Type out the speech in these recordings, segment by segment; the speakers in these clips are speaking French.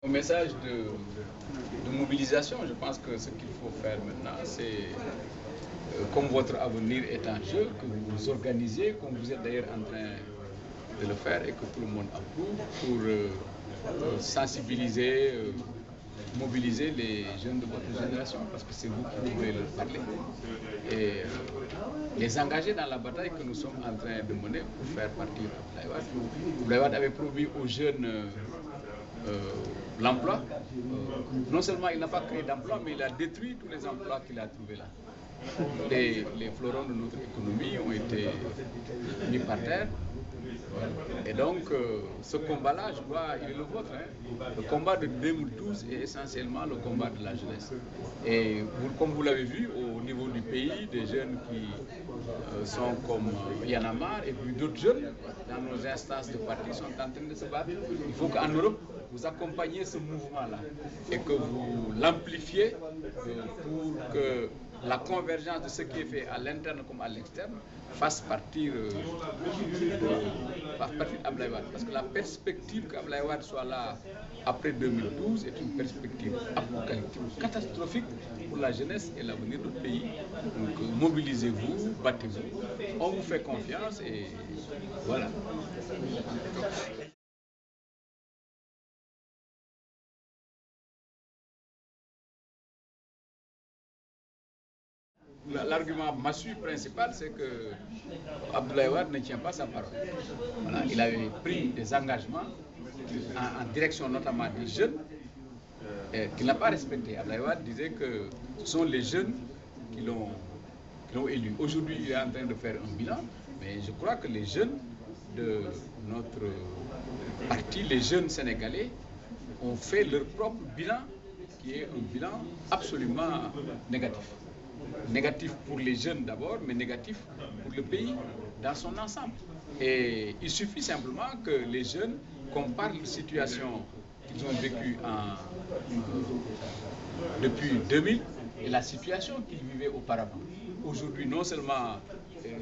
Un message de mobilisation, je pense que ce qu'il faut faire maintenant, c'est, comme votre avenir est en jeu, que vous vous organisiez, comme vous êtes d'ailleurs en train de le faire et que tout le monde approuve, pour sensibiliser, mobiliser les jeunes de votre génération, parce que c'est vous qui pouvez leur parler, et les engager dans la bataille que nous sommes en train de mener pour faire partir Abdoulaye Wade. Abdoulaye Wade avait promis aux jeunes l'emploi. Non seulement il n'a pas créé d'emploi, mais il a détruit tous les emplois qu'il a trouvés là. Les fleurons de notre économie ont été mis par terre. Et donc, ce combat-là, je crois, il est le vôtre. Hein. Le combat de 2012 est essentiellement le combat de la jeunesse. Et comme vous l'avez vu, au niveau du pays, des jeunes qui sont comme Y'en a marre, et puis d'autres jeunes dans nos instances de parti sont en train de se battre. Il faut qu'en Europe, vous accompagniez ce mouvement-là et que vous l'amplifiez pour que la convergence de ce qui est fait à l'interne comme à l'externe fasse partir d'Abdoulaye Wade. Parce que la perspective qu'Abdoulaye Wade soit là après 2012 est une perspective apocalyptique, catastrophique pour la jeunesse et l'avenir de notre pays. Donc mobilisez-vous, battez-vous, on vous fait confiance et voilà. L'argument massue principal, c'est que Abdoulaye Wade ne tient pas sa parole. Voilà, il avait pris des engagements en direction notamment des jeunes qu'il n'a pas respectés. Abdoulaye Wade disait que ce sont les jeunes qui l'ont élu. Aujourd'hui, il est en train de faire un bilan, mais je crois que les jeunes de notre parti, les jeunes sénégalais, ont fait leur propre bilan, qui est un bilan absolument négatif. Négatif pour les jeunes d'abord, mais négatif pour le pays dans son ensemble. Et il suffit simplement que les jeunes comparent la situation qu'ils ont vécue depuis 2000 et la situation qu'ils vivaient auparavant. Aujourd'hui, non seulement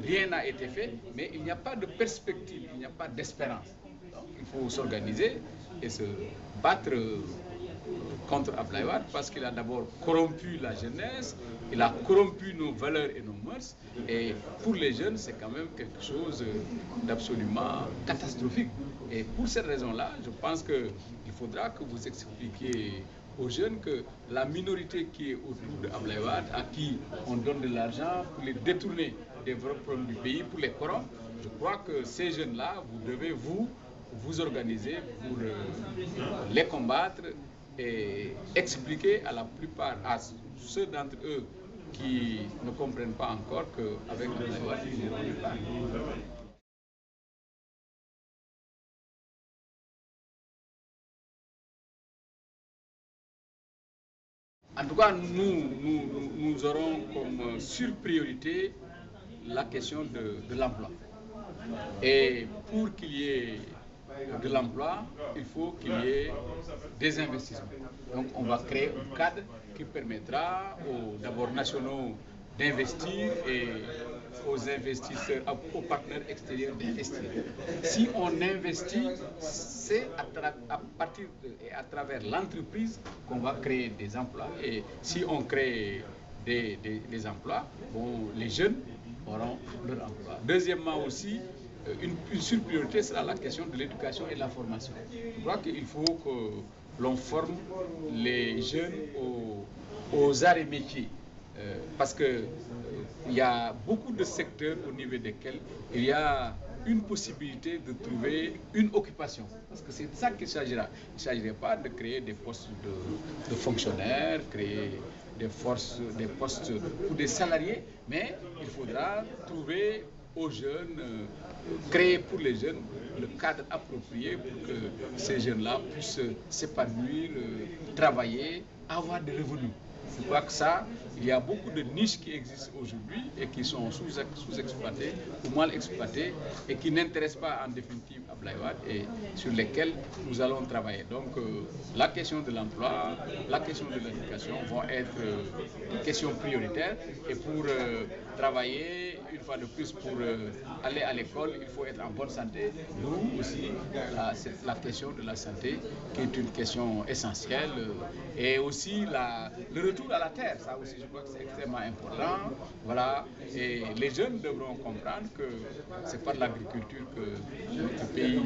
rien n'a été fait, mais il n'y a pas de perspective, il n'y a pas d'espérance. Donc il faut s'organiser et se battre contre Abdoulaye Wade parce qu'il a d'abord corrompu la jeunesse, il a corrompu nos valeurs et nos mœurs. Et pour les jeunes, c'est quand même quelque chose d'absolument catastrophique. Et pour cette raison-là, je pense qu'il faudra que vous expliquiez aux jeunes que la minorité qui est autour de Abdoulaye Wade, à qui on donne de l'argent pour les détourner des vrais problèmes du pays, pour les corrompre, je crois que ces jeunes-là, vous devez vous organiser pour les combattre et expliquer à la plupart, à ceux d'entre eux qui ne comprennent pas encore qu'avec Abdoulaye Wade, ils n'iront nulle part. En tout cas, nous aurons comme sur-priorité la question de l'emploi. Et pour qu'il y ait de l'emploi, il faut qu'il y ait des investissements. Donc on va créer un cadre qui permettra aux d'abord nationaux d'investir et aux investisseurs, aux partenaires extérieurs d'investir. Si on investit, c'est à partir et à travers l'entreprise qu'on va créer des emplois. Et si on crée des emplois, bon, les jeunes auront leur emploi. Deuxièmement aussi, une surpriorité sera la question de l'éducation et de la formation. Je crois qu'il faut que l'on forme les jeunes aux arts et métiers. Parce qu'il y a beaucoup de secteurs au niveau desquels il y a une possibilité de trouver une occupation. Parce que c'est de ça qu'il s'agira. Il ne s'agirait pas de créer des postes de fonctionnaires, créer des postes pour des salariés, mais il faudra trouver aux jeunes, créer pour les jeunes le cadre approprié pour que ces jeunes-là puissent s'épanouir, travailler, avoir des revenus. Je crois que ça, il y a beaucoup de niches qui existent aujourd'hui et qui sont sous-exploitées ou mal exploitées et qui n'intéressent pas en définitive Abdoulaye Wade et sur lesquelles nous allons travailler. Donc la question de l'emploi, la question de l'éducation vont être questions prioritaires et pour travailler, une fois de plus, pour aller à l'école, il faut être en bonne santé. Nous aussi, c'est la question de la santé qui est une question essentielle et aussi le retour à la terre, ça aussi je crois que c'est extrêmement important. Voilà, et les jeunes devront comprendre que c'est par l'agriculture que notre pays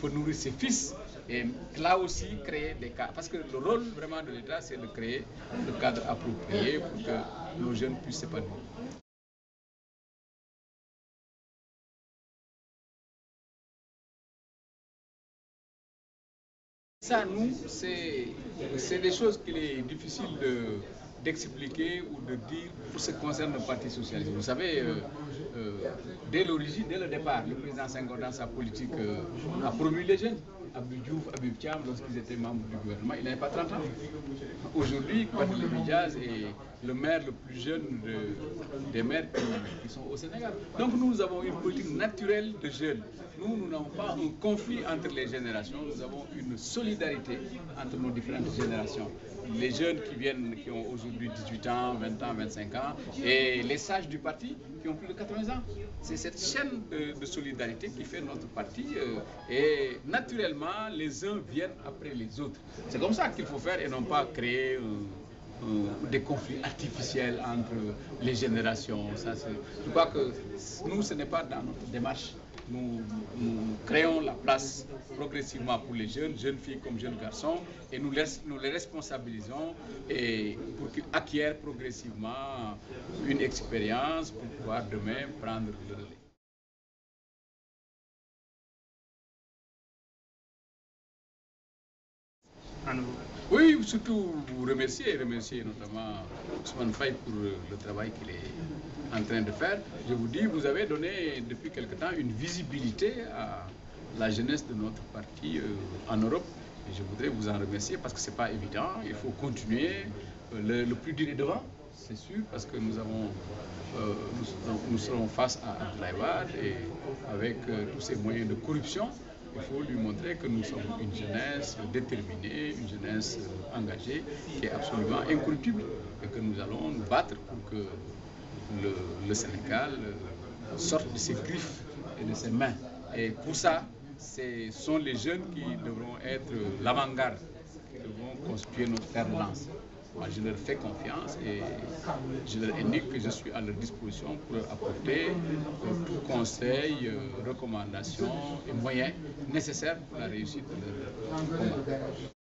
peut nourrir ses fils et là aussi créer des cadres. Parce que le rôle vraiment de l'État, c'est de créer le cadre approprié pour que nos jeunes puissent s'épanouir. Ça, nous, c'est des choses qu'il est difficile d'expliquer ou de dire pour ce qui concerne le Parti socialiste. Vous savez, dès l'origine, dès le départ, le président Senghor, dans sa politique, a promu les jeunes. Abdou Diouf, Habib Thiam, lorsqu'ils étaient membres du gouvernement, il n'avait pas 30 ans. Aujourd'hui, Barthélémy Diaz est le maire le plus jeune des maires qui sont au Sénégal. Donc nous avons une politique naturelle de jeunes. Nous n'avons pas un conflit entre les générations, nous avons une solidarité entre nos différentes générations. Les jeunes qui ont aujourd'hui 18 ans, 20 ans, 25 ans, et les sages du parti qui ont plus de 80 ans. C'est cette chaîne de solidarité qui fait notre parti et naturellement, les uns viennent après les autres. C'est comme ça qu'il faut faire et non pas créer des conflits artificiels entre les générations. Je crois que nous, ce n'est pas dans notre démarche. Nous créons la place progressivement pour les jeunes filles comme jeunes garçons, et nous les responsabilisons et pour qu'ils acquièrent progressivement une expérience pour pouvoir demain prendre le relais. Oui, surtout vous remercier notamment Ousmane Faye pour le travail qu'il est en train de faire. Je vous dis, vous avez donné depuis quelque temps une visibilité à la jeunesse de notre parti en Europe. Et je voudrais vous en remercier parce que ce n'est pas évident. Il faut continuer. Le plus dur est devant, c'est sûr, parce que nous serons face à Abdoulaye Wade et avec tous ces moyens de corruption. Il faut lui montrer que nous sommes une jeunesse déterminée, une jeunesse engagée, qui est absolument incorruptible et que nous allons nous battre pour que le Sénégal sorte de ses griffes et de ses mains. Et pour ça, ce sont les jeunes qui devront être l'avant-garde, qui devront constituer notre fer de lance. Moi, je leur fais confiance et je leur indique que je suis à leur disposition pour leur apporter tout conseil, recommandations et moyens nécessaires pour la réussite de leur combat.